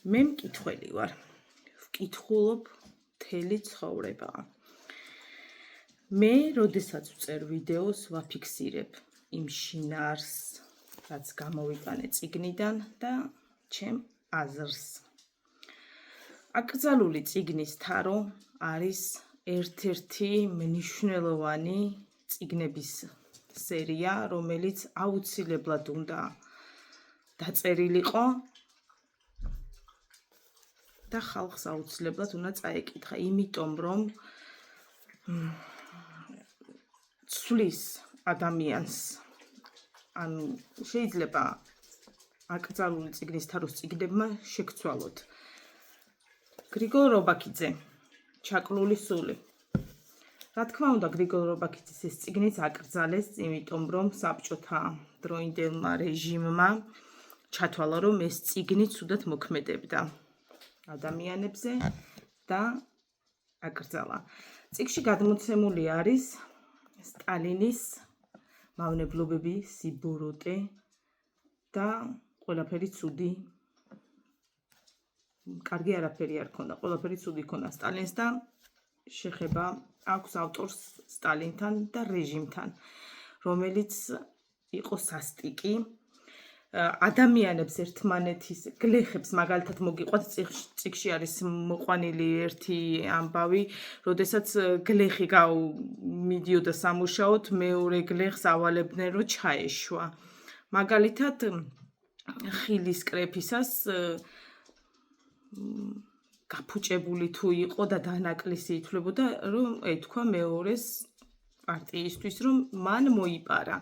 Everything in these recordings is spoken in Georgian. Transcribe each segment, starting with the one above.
მე მკითხველი ვარ. ვკითხულობ მთელი ცხოვრება. მე, როდესაც ვწერ ვიდეოს, ვაფიქსირებ იმ შინაარს, რაც გამოვიტანე წიგნიდან და ჩემ აზრს. აკრძალული წიგნის თარო არის ერთ-ერთი მნიშვნელოვანი წიგნების სერია, რომელიც აუცილებლად უნდა დაწერილიყო და ხალხს აუცილებლად უნდა წაეკითხა, იმიტომ რომ ცვლის ადამიანს. ანუ შეიძლება აკრძალული წიგნის თაროს წიგნებმა შეგცვალოთ. გრიგოლ რობაქიძე, ჩაკლული სული. რა თქმა უნდა, გრიგოლ რობაქიძის ეს წიგნიც აკრძალეს, იმიტომ რომ საბჭოთა დროინდელმა რეჟიმმა ჩათვალა, რომ ეს წიგნი ცუდად მოქმედებდა ადამიანებზე და აკრძალა. წიგნში გადმოცემული არის სტალინის მავნებლობები, სიბოროტე და ყველაფერი ცუდი. კარგი არაფერი არ ქონდა, ყველაფერი ცუდი ქონდა სტალინს და შეხება აქვს ავტორს სტალინთან და რეჟიმთან, რომელიც იყო სასტიკი. ადამიანებს ერთმანეთის გლეხებს მაგალითად მოგიყვათ წიგნში არის მოყვანილი ერთი ამბავი, როდესაც გლეხი მიდიოდა სამუშაოდ, მეორე გლეხს ავალებდნენ, რომ ჩაეშვა. მაგალითად ხილის კრეფისას გაფუჭებული თუ იყო და დანაკლისი ითვლებოდა, რომ ეთქვა მეორეს პარტიისთვის, რომ მან მოიპარა.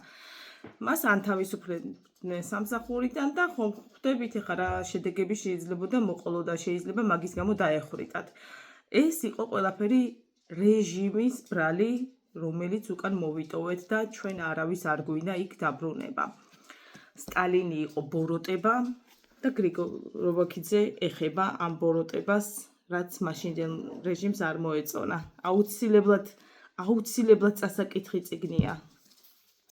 მას ანთავისუფლებდნენ სამსახურიდან და ხომ ხვდებით ახლა რა შედეგები შეიძლებოდა მოყოლო და შეიძლება მაგის გამო დაეხვრიტათ. ეს იყო ყველაფერი რეჟიმის ბრალი, რომელიც უკან მოვიტოვეთ და ჩვენ არავის არ გვინდა იქ დაბრუნება. სტალინი იყო ბოროტება და გრიგოლ რობაქიძე ეხება ამ ბოროტებას, რაც მაშინდელ რეჟიმს არ მოეწონა. აუცილებლად წასაკითხი წიგნია.